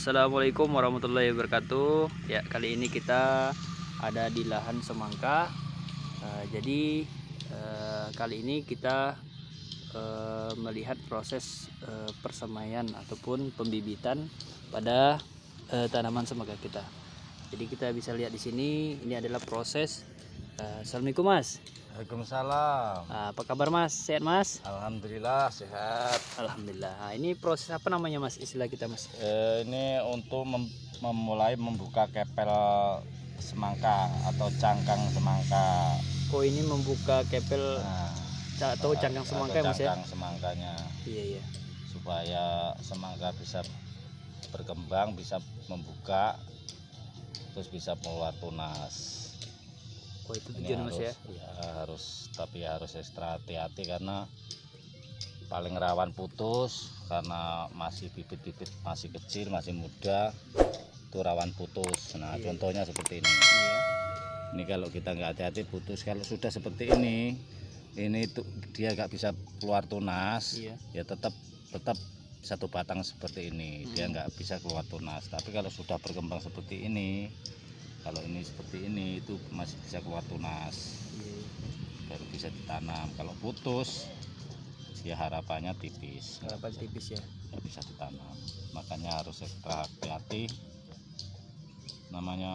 Assalamualaikum warahmatullahi wabarakatuh. Ya, kali ini kita ada di lahan semangka. Jadi kali ini kita melihat proses persemaian ataupun pembibitan pada tanaman semangka kita. Jadi kita bisa lihat di sini, ini adalah proses. Assalamualaikum Mas. Waalaikumsalam. Apa kabar Mas? Sehat Mas? Alhamdulillah sehat. Alhamdulillah. Ini proses apa namanya Mas? Istilah kita Mas? Ini untuk memulai membuka kepel semangka atau cangkang semangka. Oh, ini membuka kepel atau cangkang Atau semangka Mas ya? cangkang semangkanya. Iya. Supaya semangka bisa berkembang, bisa membuka, terus bisa keluar tunas. Oh, itu Ini tujuan Mas ya? tapi harus ekstra hati-hati karena paling rawan putus karena masih bibit-bibit masih kecil, masih muda, itu rawan putus. Nah, contohnya seperti ini. Iya. Ini kalau kita nggak hati-hati putus. Kalau sudah seperti ini tuh dia nggak bisa keluar tunas. Iya. Ya tetap satu batang seperti ini, dia nggak bisa keluar tunas. Tapi kalau sudah berkembang seperti ini, kalau ini seperti ini itu masih bisa keluar tunas, baru bisa ditanam. Kalau putus ya harapannya tipis, Harapan tipis ya. nggak bisa ditanam. Makanya harus ekstra hati-hati. Namanya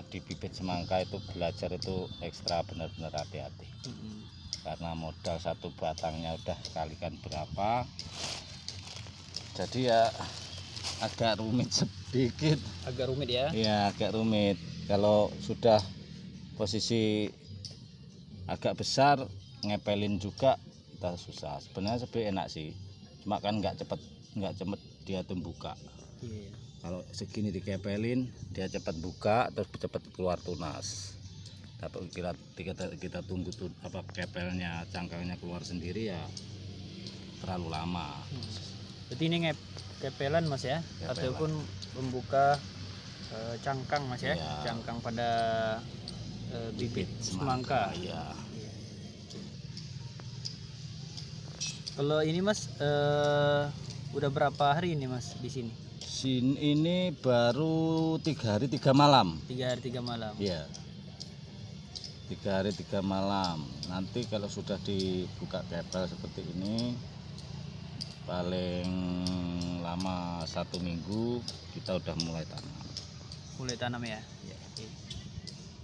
di bibit semangka itu belajar itu ekstra benar-benar hati-hati. Karena modal satu batangnya udah kalikan berapa, jadi ya agak rumit sedikit. Agak rumit ya? Iya, agak rumit. Kalau sudah posisi agak besar, ngepelin juga kita susah. Sebenarnya enak sih, cuma kan nggak cepet dia tumbuka. Iya. Kalau segini dikepelin, dia cepat buka, terus cepat keluar tunas. Tapi kita tunggu tuh kepelnya, cangkangnya keluar sendiri ya terlalu lama. Berarti ini kepelan Mas ya? Kepelan. Ataupun membuka cangkang Mas ya? Iya. Cangkang pada bibit semangka. Iya. Kalau ini Mas udah berapa hari ini Mas di sini? Ini baru 3 hari 3 malam. 3 hari 3 malam. Iya. 3 hari 3 malam. Nanti kalau sudah dibuka kepel seperti ini, paling lama 1 minggu kita udah mulai tanam. Mulai tanam ya? Ya.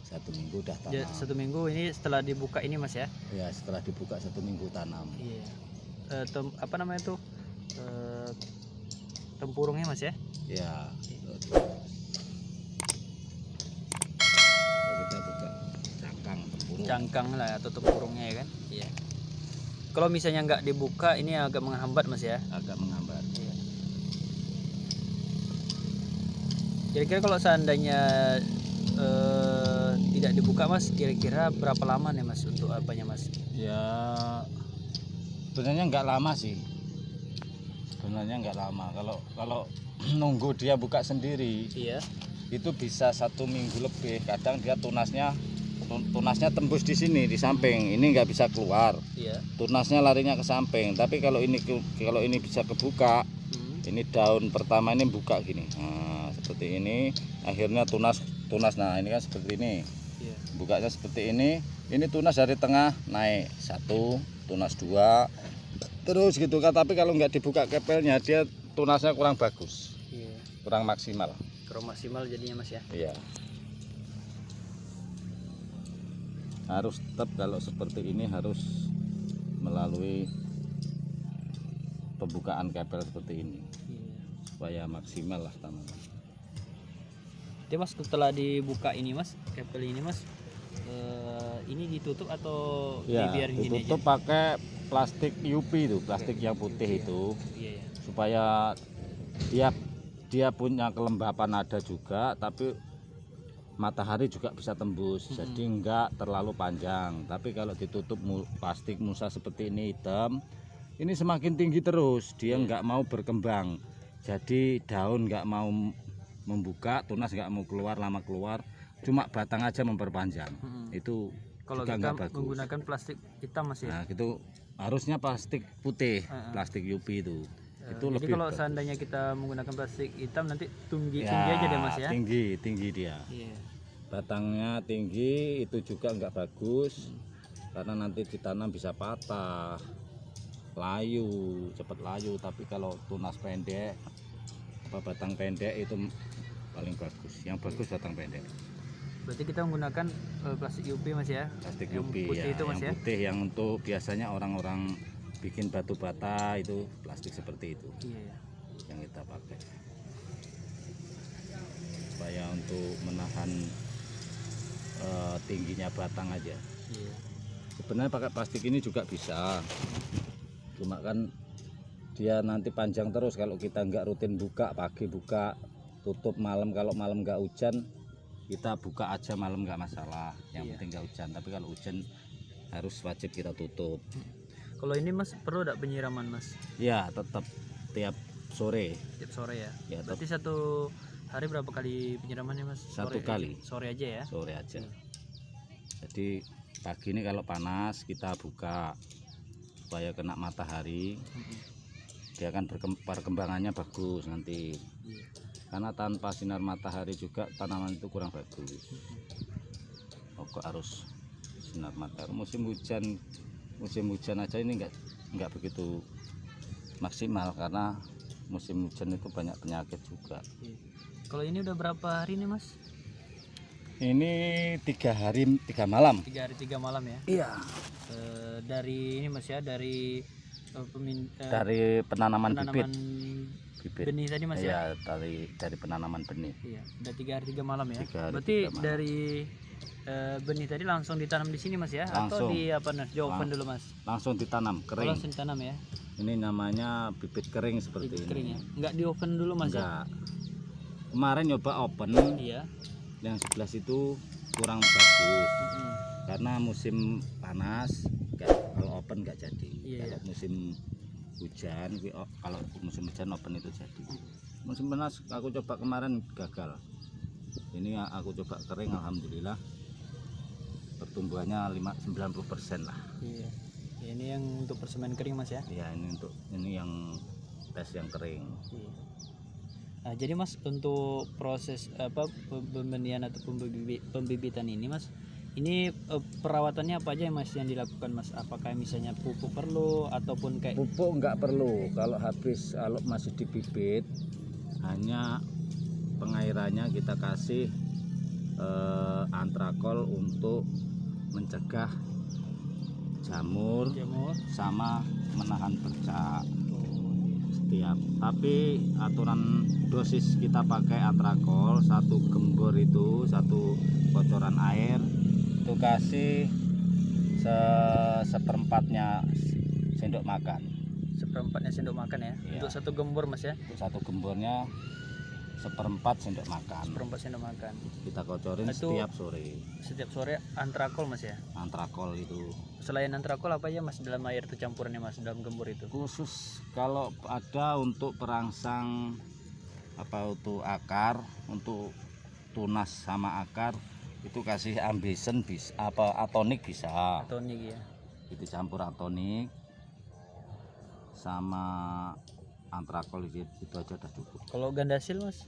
1 minggu udah tanam. Ya, 1 minggu ini setelah dibuka ini Mas ya? Ya, setelah dibuka 1 minggu tanam. Iya. Apa namanya tuh? Tempurungnya Mas ya? Ya. Kita buka cangkang tempurung. Cangkang lah atau tempurungnya ya kan? Iya. Kalau misalnya nggak dibuka ini agak menghambat Mas ya? Agak menghambat. Iya. Kira-kira kalau seandainya tidak dibuka Mas, kira-kira berapa lama nih Mas untuk apanya Mas? Ya, sebenarnya nggak lama sih. Sebenarnya nggak lama. Kalau nunggu dia buka sendiri, Iya. itu bisa 1 minggu lebih. Kadang dia tunasnya tembus di sini di samping. Ini nggak bisa keluar. Iya. Tunasnya larinya ke samping. Tapi kalau ini bisa kebuka, ini daun pertama ini buka gini. Nah, seperti ini. Akhirnya tunas. Nah, ini kan seperti ini. Iya. Bukanya seperti ini. Ini tunas dari tengah naik 1, tunas 2. Terus gitu kan. Tapi kalau nggak dibuka kepelnya, dia tunasnya kurang bagus. Iya. Kurang maksimal. Kurang maksimal jadinya Mas ya. Iya. Harus tetap kalau seperti ini harus melalui pembukaan kepel seperti ini. Iya. Supaya maksimal lah tanaman. Jadi Mas setelah dibuka ini Mas, kepel ini Mas, ini ditutup atau Ya, dibiarin gini aja? ditutup pakai plastik UV itu, plastik yang putih itu, Iya ya. supaya dia punya kelembapan ada juga, tapi matahari juga bisa tembus, jadi enggak terlalu panjang. Tapi kalau ditutup plastik musa seperti ini hitam, ini semakin tinggi terus, dia enggak mau berkembang. Jadi daun enggak mau membuka, tunas enggak mau keluar, lama keluar, cuma batang aja memperpanjang. Itu Kalau juga kita enggak bagus. menggunakan plastik hitam Mas ya. Nah, itu harusnya plastik putih, plastik UV itu. Itu Jadi lebih kalau bagus. seandainya kita menggunakan plastik hitam nanti tinggi Ya, tinggi aja deh mas ya. tinggi dia. Iya. Batangnya tinggi itu juga nggak bagus karena nanti ditanam bisa patah, layu, cepat layu. Tapi kalau tunas pendek, batang pendek itu paling bagus. Yang bagus batang pendek. Berarti kita menggunakan plastik UP mas ya. Plastik Yang UV putih ya, itu mas yang ya. putih yang untuk biasanya orang-orang bikin batu bata itu plastik seperti itu Iya. yang kita pakai. Supaya untuk menahan tingginya batang aja. Iya. Sebenarnya pakai plastik ini juga bisa, cuma kan dia nanti panjang terus kalau kita nggak rutin buka, pagi buka, tutup malam. Kalau malam nggak hujan kita buka aja, malam nggak masalah, yang Iya. penting nggak hujan. Tapi kalau hujan harus wajib kita tutup. Kalau ini mas perlu tidak penyiraman mas? Ya tetap tiap sore. Tiap sore ya. Ya tetap Berarti satu hari berapa kali penyiramannya mas? Satu kali. Sore aja ya. sore aja. Jadi pagi ini kalau panas kita buka supaya kena matahari, dia akan perkembangannya bagus nanti. Iya. Karena tanpa sinar matahari juga tanaman itu kurang bagus. Pokok harus sinar matahari. Musim hujan aja ini nggak begitu maksimal karena musim hujan itu banyak penyakit juga. Iya. Kalau ini udah berapa hari nih mas? Ini 3 hari 3 malam. 3 hari 3 malam ya. Iya. Dari ini mas ya, dari Dari penanaman bibit. penanaman Bibit. benih tadi mas ya. Ya, dari penanaman benih. Iya. Udah 3 hari 3 malam ya. 3 hari Berarti 3 malam. dari benih tadi langsung ditanam di sini mas ya? Langsung. Atau di apa mas? Di oven dulu mas? Langsung ditanam Oh, kering. langsung ditanam ya. Ini namanya bibit kering seperti Bibit ini. kering ya. Enggak di oven dulu mas ya? Enggak. Kemarin nyoba open, Iya. yang 11 itu kurang bagus Mm-mm. karena musim panas. Kalau open nggak jadi. Iya, Kalau iya. musim hujan, kalau musim hujan open itu jadi. Musim panas aku coba kemarin gagal. Ini aku coba kering, alhamdulillah pertumbuhannya 90% lah. Iya. Ya, ini yang untuk persemen kering mas ya? Ya ini yang tes yang kering. Iya. Nah, jadi mas untuk proses apa pembenihan atau pembibitan ini mas, ini perawatannya apa aja mas yang dilakukan mas? Apakah misalnya pupuk perlu ataupun kayak Pupuk nggak perlu kalau masih dibibit, hanya pengairannya kita kasih antrakol untuk mencegah jamur jamur? sama menahan bercak setiap. Tapi aturan dosis kita pakai antrakol, 1 gembor itu 1 kocoran air itu kasih seperempatnya sendok makan. Seperempatnya sendok makan ya? Iya. Untuk 1 gembor mas ya? Untuk 1 gembornya 1/4 sendok makan. Seperempat sendok makan. Kita kocorin Itu setiap sore. Setiap sore antrakol mas ya? Antrakol itu Selain antrakol apa ya mas dalam air itu campurannya mas dalam gembur itu? khusus kalau ada untuk perangsang apa untuk akar, untuk tunas sama akar itu kasih ambisen bisa, apa atonik bisa. Atonik ya? Itu campur atonik sama antrakol itu aja udah cukup. Kalau gandasil mas?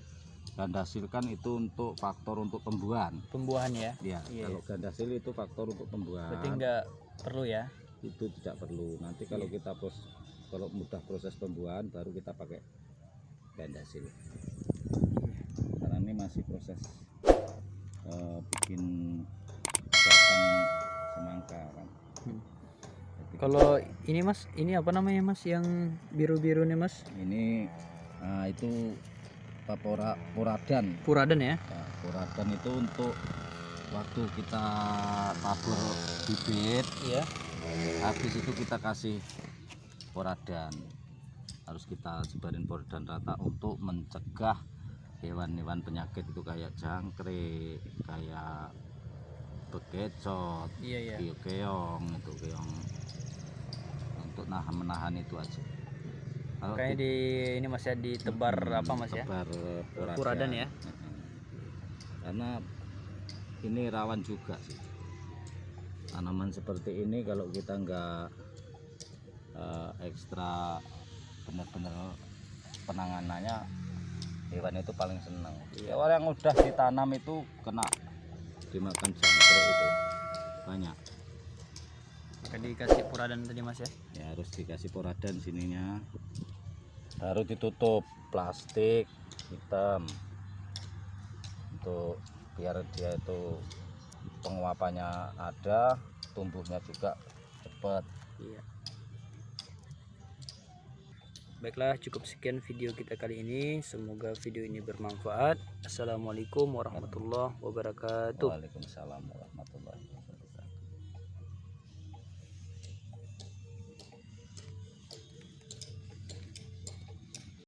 Gandasil kan itu untuk faktor untuk pembuahan. Pembuahan ya? Ya, Iya. kalau gandasil itu faktor untuk pembuahan. Berarti nggak perlu ya? Itu tidak perlu. Nanti kalau Iya. kita kalau mudah proses pembuahan baru kita pakai gandasil. Karena ini masih proses bikin batang semangka kan. Jadi Kalau ini mas, ini apa namanya mas yang biru-biru nih mas? ini itu puradan. Puradan ya? Nah, puradan itu untuk waktu kita tabur bibit, Iya. habis itu kita kasih puradan. Harus kita sebarin puradan rata untuk mencegah hewan-hewan penyakit itu kayak jangkrik, kayak bekecot, Iya. keong itu keong, untuk menahan itu aja. Kalau Kayak di ini mas ya ditebar apa mas ya? tebar Puradan ya? Karena ini rawan juga sih tanaman seperti ini. Kalau kita nggak ekstra benar-benar penanganannya hewan itu paling senang. Iya. Orang yang udah ditanam itu kena dimakan jangkrik itu banyak. Maka dikasih puradan tadi Mas ya. Ya harus dikasih poradan sininya. Baru ditutup plastik hitam untuk biar dia itu penguapannya ada, tumbuhnya juga cepat. Iya. Baiklah, cukup sekian video kita kali ini. Semoga video ini bermanfaat. Assalamualaikum warahmatullahi wabarakatuh. Waalaikumsalam warahmatullahi wabarakatuh.